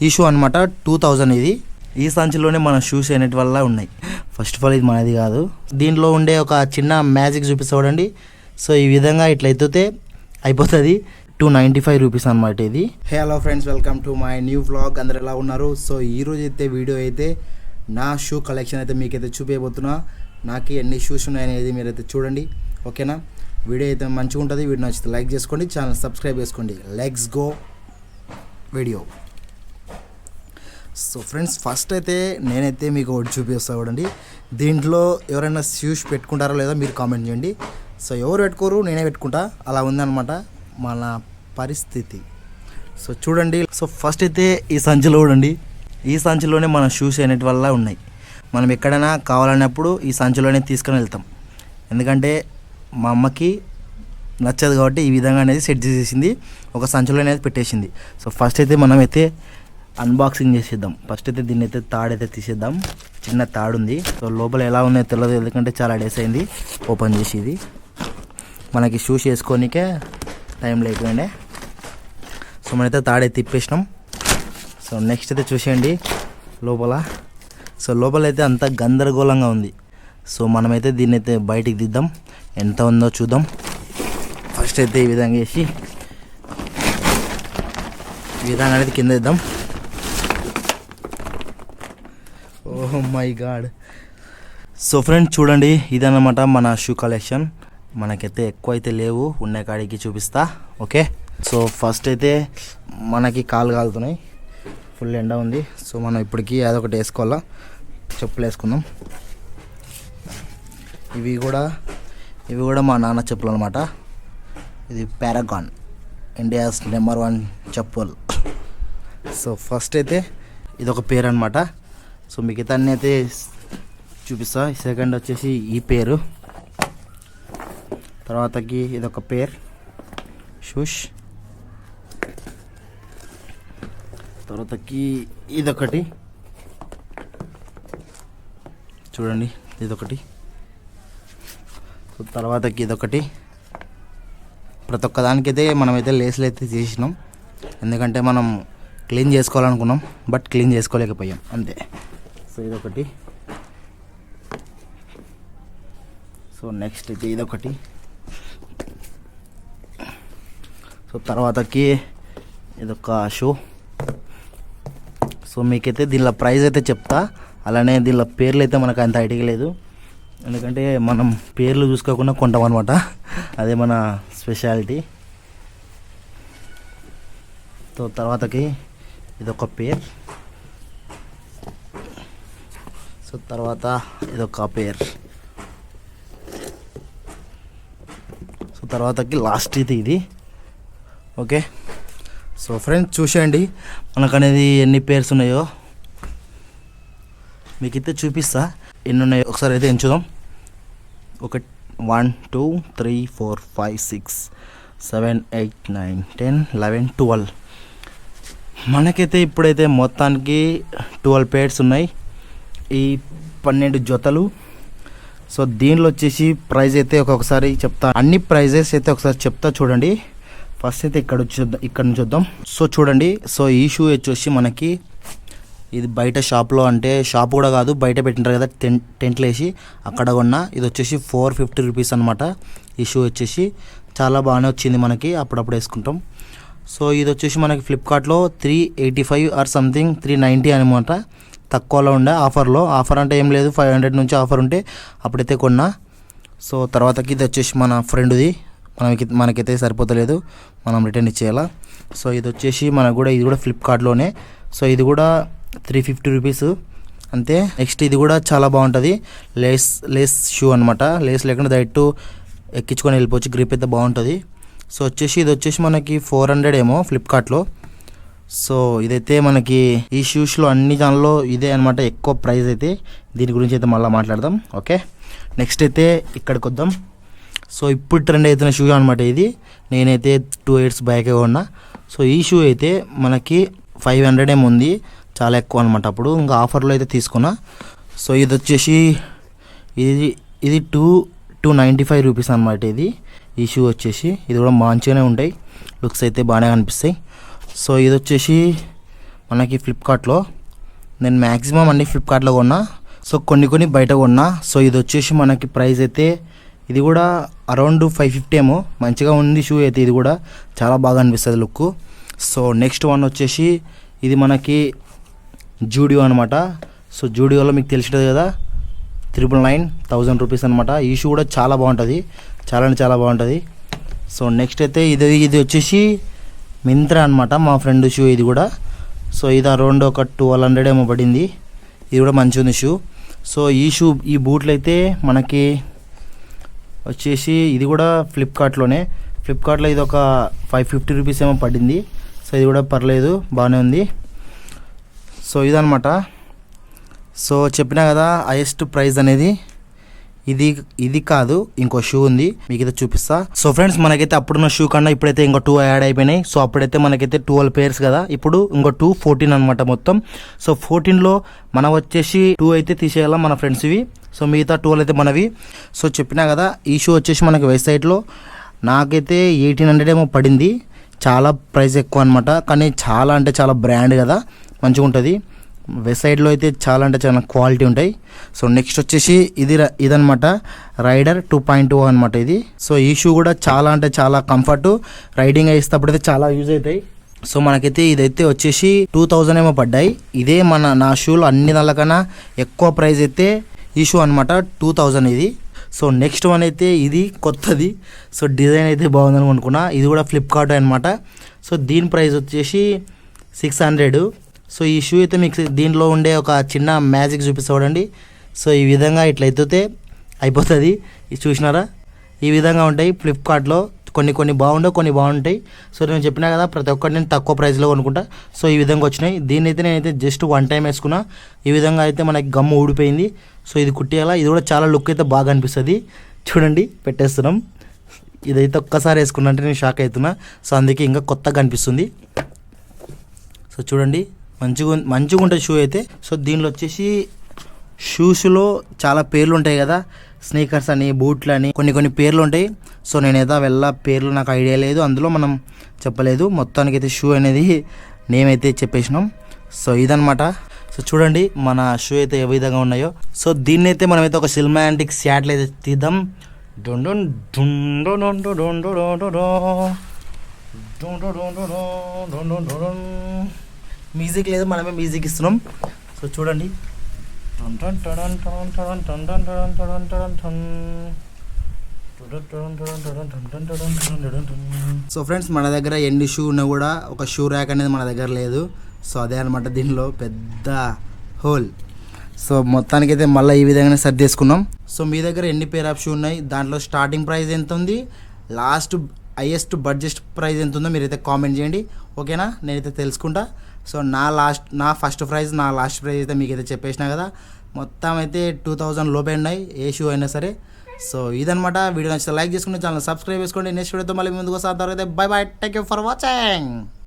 ఈ షూ అనమాట 2000 ఇది. ఈ సంచిలోనే మన షూస్ అనేటి వల్ల ఉన్నాయి. ఫస్ట్ ఆఫ్ ఆల్ ఇది మనది కాదు. దీంట్లో ఉండే ఒక చిన్న మ్యాజిక్ చూపిస్తాడండి. సో ఈ విధంగా ఇట్లా ఎత్తితే అయిపోతుంది. 295 రూపీస్ అనమాట ఇది. Hello friends, welcome to my new vlog. అందరు ఎలా ఉన్నారు? సో ఈరోజు అయితే వీడియో అయితే నా షూ కలెక్షన్ అయితే మీకైతే చూపించబోతున్నా. నాకు ఎన్ని షూస్ ఉన్నాయనేది మీరైతే చూడండి, ఓకేనా? వీడియో అయితే మంచిగా ఉంటుంది. వీడియో నచ్చితే లైక్ చేసుకోండి, ఛానల్ సబ్స్క్రైబ్ చేసుకోండి. Let's go video. So friends, first అయితే నేనైతే మీకు ఒకటి చూపిస్తా చూడండి. దీంట్లో ఎవరైనా షూస్ పెట్టుకుంటారో లేదో మీరు కామెంట్ చేయండి. సో ఎవరు పెట్టుకోరు, నేనే పెట్టుకుంటా. అలా ఉందన్నమాట మన పరిస్థితి. సో చూడండి. సో ఫస్ట్ అయితే ఈ సంచిలో చూడండి. ఈ సంచిలోనే మన షూస్ అనేటి వల్ల ఉన్నాయి. మనం ఎక్కడైనా కావాలన్నప్పుడు ఈ సంచిలోనే తీసుకొని వెళ్తాం. ఎందుకంటే మా అమ్మకి నచ్చదు కాబట్టి ఈ విధంగా అనేది సెట్ చేసేసింది, ఒక సంచిలో అనేది పెట్టేసింది. సో ఫస్ట్ అయితే మనం అయితే అన్బాక్సింగ్ చేసేద్దాం. ఫస్ట్ అయితే దీన్ని అయితే తాడైతే తీసేద్దాం. చిన్న తాడు ఉంది. సో లోపల ఎలా ఉన్నాయో తెలియదు, ఎందుకంటే చాలా డేస్ అయింది ఓపెన్ చేసి. ఇది మనకి షూస్ వేసుకోనికే టైం లేకుండే. సో మనైతే తాడైతే తిప్పేసినాం. సో నెక్స్ట్ అయితే చూసేయండి లోపల. సో లోపల అయితే అంతా గందరగోళంగా ఉంది. సో మనమైతే దీన్ని అయితే బయటికి దిద్దాం, ఎంత ఉందో చూద్దాం. ఫస్ట్ అయితే ఈ విధంగా వేసి ఈ విధంగా అనేది కింద ఇద్దాం. Oh my God. So friends చూడండి, ఇదన్నమాట మన షూ కలెక్షన్. మనకైతే ఎక్కువ అయితే లేవు, ఉన్న కాడికి చూపిస్తా, ఓకే? సో ఫస్ట్ అయితే మనకి కాలు కాలుతున్నాయి, ఫుల్ ఎండ ఉంది. సో మనం ఇప్పటికి అదొకటి వేసుకోవాలా. చెప్పులు వేసుకుందాం. ఇవి కూడా మా నాన్న చెప్పులు అనమాట. ఇది పారాగాన్, ఇండియాస్ నెంబర్ 1 చెప్పులు. సో ఫస్ట్ అయితే ఇదొక పేరు అనమాట. సో మిగతా అన్నీ అయితే చూపిస్తా. సెకండ్ వచ్చేసి ఈ పేరు, తర్వాతకి ఇదొక పేర్ షూష్, తర్వాతకి ఇదొకటి చూడండి, ఇదొకటి. సో తర్వాతకి ఇదొకటి. ప్రతి ఒక్క దానికైతే మనమైతే లేస్లు అయితే చేసినాం, ఎందుకంటే మనం క్లీన్ చేసుకోవాలనుకున్నాం, బట్ క్లీన్ చేసుకోలేకపోయాం అంతే. సో ఇదొకటి. సో నెక్స్ట్ అయితే ఇదొకటి. సో తర్వాతకి ఇదొక షూ. సో మీకైతే దీనిలో ప్రైస్ అయితే చెప్తా, అలానే దీనిలో పేర్లు అయితే మనకు అంత ఐడియా లేదు, ఎందుకంటే మనం పేర్లు చూసుకోకుండా కొంటాం అనమాట. అదే మన స్పెషాలిటీ. సో తర్వాతకి ఇదొక పేర్. సో తర్వాత ఇదొక పేర్. సో తర్వాతకి లాస్ట్ ఇది, ఓకే? సో ఫ్రెండ్స్ చూసేయండి మనకు అనేది ఎన్ని పేర్స్ ఉన్నాయో మీకైతే చూపిస్తా. ఎన్ని ఉన్నాయో ఒకసారి అయితే ఎంచుదాం. 1 2 3 4 5 6 7 8 9 10 11 12. మనకైతే ఇప్పుడైతే మొత్తానికి 12 పేర్స్ ఉన్నాయి, ఈ 12 జతలు. సో దీనిలో వచ్చేసి ప్రైస్ అయితే ఒక్కొక్కసారి చెప్తా, అన్ని ప్రైజెస్ అయితే ఒకసారి చెప్తా చూడండి. ఫస్ట్ అయితే ఇక్కడ నుంచి చూద్దాం. సో చూడండి. సో ఈ షూ వచ్చేసి మనకి ఇది బయట షాప్లో, అంటే షాప్ కూడా కాదు, బయట పెట్టింటారు కదా టెంట్లు వేసి, అక్కడ కొన్న. ఇది వచ్చేసి 450 రూపీస్ అనమాట. ఈ షూ వచ్చేసి చాలా బాగానే వచ్చింది మనకి, అప్పుడప్పుడు వేసుకుంటాం. సో ఇది వచ్చేసి మనకి ఫ్లిప్కార్ట్లో 385 ఆర్ సంథింగ్ 390 అనమాట. తక్కువలో ఉండే ఆఫర్లో. ఆఫర్ అంటే ఏం లేదు, 500 నుంచి ఆఫర్ ఉంటే అప్పుడైతే కొన్నా. సో తర్వాతకి ఇది వచ్చేసి మన ఫ్రెండ్ది, మనకైతే సరిపోతలేదు, మనం రిటర్న్ ఇచ్చేయాలా. సో ఇది వచ్చేసి ఇది కూడా ఫ్లిప్కార్ట్లోనే. సో ఇది కూడా 350 రూపీస్ అంతే. నెక్స్ట్ ఇది కూడా చాలా బాగుంటుంది, లేస్ షూ అనమాట. లేస్ లేకుండా డైరెక్ట్ ఎక్కించుకొని వెళ్ళిపోవచ్చు, గ్రిప్ అయితే బాగుంటుంది. సో ఇది వచ్చేసి మనకి 400 ఏమో ఫ్లిప్కార్ట్లో. సో ఇదైతే మనకి ఈ షూస్లో అన్ని దానిలో ఇదే అనమాట ఎక్కువ ప్రైస్ అయితే. దీని గురించి అయితే మళ్ళీ మాట్లాడదాం, ఓకే? నెక్స్ట్ అయితే ఇక్కడికి వద్దాం. సో ఇప్పుడు ట్రెండ్ అవుతున్న షూ అనమాట ఇది. నేనైతే 2 years బ్యాకే కొన్నా. సో ఈ షూ అయితే మనకి 500 ఏమో ఉంది, చాలా ఎక్కువ అనమాట. అప్పుడు ఇంకా ఆఫర్లో అయితే తీసుకున్నా. సో ఇది వచ్చేసి ఇది 295 రూపీస్ అనమాట ఇది. ఈ షూ వచ్చేసి ఇది కూడా మంచిగానే ఉంటాయి, లుక్స్ అయితే బాగానే కనిపిస్తాయి. సో ఇది వచ్చేసి మనకి ఫ్లిప్కార్ట్లో. నేను మ్యాక్సిమం అన్ని ఫ్లిప్కార్ట్లో కొన్నా. సో కొన్ని బయట కొన్నా. సో ఇది వచ్చేసి మనకి ప్రైస్ అయితే ఇది కూడా అరౌండ్ 550 ఏమో. మంచిగా ఉంది షూ అయితే, ఇది కూడా చాలా బాగా అనిపిస్తుంది లుక్. సో నెక్స్ట్ వన్ వచ్చేసి ఇది మనకి జూడియో అనమాట. సో జూడియోలో మీకు తెలిసినది కదా, 999 రూపీస్ అనమాట. ఈ షూ కూడా చాలా బాగుంటుంది, చాలా అంటే చాలా బాగుంటుంది. సో నెక్స్ట్ అయితే ఇది వచ్చేసి మింత్రా అనమాట, మా ఫ్రెండ్ షూ ఇది కూడా. సో ఇది అరౌండ్ ఒక 1200 ఏమో పడింది. ఇది కూడా మంచిగా ఉంది షూ. సో ఈ బూట్లు అయితే మనకి వచ్చేసి ఇది కూడా ఫ్లిప్కార్ట్లో ఇది ఒక 550 రూపీస్ ఏమో పడింది. సో ఇది కూడా పర్లేదు, బాగానే ఉంది. సో ఇదనమాట. సో చెప్పినా కదా హైయెస్ట్ ప్రైస్ అనేది ఇది కాదు, ఇంకో షూ ఉంది, మీకు అయితే చూపిస్తా. సో ఫ్రెండ్స్, మనకైతే అప్పుడున్న షూ కన్నా ఇప్పుడైతే ఇంకో 2 యాడ్ అయిపోయినాయి. సో అప్పుడైతే మనకైతే 12 పేర్స్ కదా, ఇప్పుడు ఇంకో 2 14 అనమాట మొత్తం. సో 14లో మనం వచ్చేసి 2 అయితే తీసేయాలా మన ఫ్రెండ్స్ ఇవి. సో మిగతా 12 అయితే మనవి. సో చెప్పినా కదా ఈ షూ వచ్చేసి మనకి వెబ్సైట్లో నాకైతే 1800 ఏమో పడింది. చాలా ప్రైస్ ఎక్కువ అనమాట, కానీ చాలా అంటే చాలా బ్రాండ్ కదా, మంచిగా ఉంటుంది. వెబ్సైట్లో అయితే చాలా అంటే చాలా క్వాలిటీ ఉంటాయి. సో నెక్స్ట్ వచ్చేసి ఇదనమాట, రైడర్ 2.2 అనమాట ఇది. సో ఈ షూ కూడా చాలా అంటే చాలా కంఫర్ట్, రైడింగ్ వేసేటప్పుడైతే చాలా యూజ్ అవుతాయి. సో మనకైతే ఇదైతే వచ్చేసి 2000 ఏమో పడ్డాయి. ఇదే నా షూలో అన్ని దానికన్నా ఎక్కువ ప్రైస్ అయితే ఈ షూ అనమాట, 2000 ఇది. సో నెక్స్ట్ వన్ అయితే ఇది కొత్తది. సో డిజైన్ అయితే బాగుందని అనుకున్నా. ఇది కూడా ఫ్లిప్కార్ట్ అనమాట. సో దీని ప్రైస్ వచ్చేసి 600. సో ఈ షూ అయితే మీకు దీనిలో ఉండే ఒక చిన్న మ్యాజిక్ చూపిస్తా చూడండి. సో ఈ విధంగా ఇట్లా ఎత్తితే అయిపోతుంది. ఇది చూసినారా, ఈ విధంగా ఉంటాయి ఫ్లిప్కార్ట్లో. కొన్ని బాగుండవు, కొన్ని బాగుంటాయి. సో నేను చెప్పినా కదా, ప్రతి ఒక్కటి నేను తక్కువ ప్రైస్లో కొనుక్కుంటా. సో ఈ విధంగా వచ్చినాయి. దీన్ని అయితే నేనైతే జస్ట్ 1 టైం వేసుకున్నా. ఈ విధంగా అయితే మనకి గమ్ము ఊడిపోయింది. సో ఇది కుట్టేయాలా. ఇది కూడా చాలా లుక్ అయితే బాగా అనిపిస్తుంది. చూడండి, పెట్టేస్తున్నాం. ఇదైతే ఒక్కసారి వేసుకున్నా అంటే నేను షాక్ అవుతున్నా. సో అందుకే ఇంకా కొత్తగా అనిపిస్తుంది. సో చూడండి, మంచిగా ఉంటుంది షూ అయితే. సో దీనిలో వచ్చేసి షూస్లో చాలా పేర్లు ఉంటాయి కదా, స్నీకర్స్ అని, బూట్లు అని, కొన్ని పేర్లు ఉంటాయి. సో నేనైతే పేర్లు నాకు ఐడియా లేదు, అందులో మనం చెప్పలేదు. మొత్తానికి అయితే షూ అనేది నేమ్ అయితే చెప్పేసినాం. సో ఇదనమాట. సో చూడండి మన షూ అయితే ఏ విధంగా ఉన్నాయో. సో దీన్ని అయితే మనమైతే ఒక సినిమాటిక్ షాట్లు అయితే తీద్దాం. మ్యూజిక్ లేదు, మనమే మ్యూజిక్ ఇస్తున్నాం. సో చూడండి, సో ఫ్రెండ్స్, మన దగ్గర ఎన్ని షూ ఉన్నా కూడా ఒక షూ ర్యాక్ అనేది మన దగ్గర లేదు. సో అదే అనమాట దీనిలో పెద్ద హోల్. సో మొత్తానికైతే మళ్ళీ ఈ విధంగానే సెట్ చేసుకున్నాం. సో మీ దగ్గర ఎన్ని పేర్ ఆఫ్ షూ ఉన్నాయి, దాంట్లో స్టార్టింగ్ ప్రైస్ ఎంత ఉంది, హైయెస్ట్ బడ్జెట్ ప్రైస్ ఎంత ఉందో మీరైతే కామెంట్ చేయండి, ఓకేనా? నేనైతే తెలుసుకుంటా. సో నా ఫస్ట్ ప్రైస్, నా లాస్ట్ ప్రైస్ అయితే మీకైతే చెప్పేసినా కదా. మొత్తం అయితే 2000 లోపే ఉన్నాయి, ఏ షూ అయినా సరే. సో ఇదనమాట. వీడియో నచ్చితే లైక్ చేసుకుని ఛానల్ సబ్స్క్రైబ్ చేసుకోండి. నెక్స్ట్ వీడియోతో మళ్ళీ ముందుకు వస్తారు. By by, take care for watching.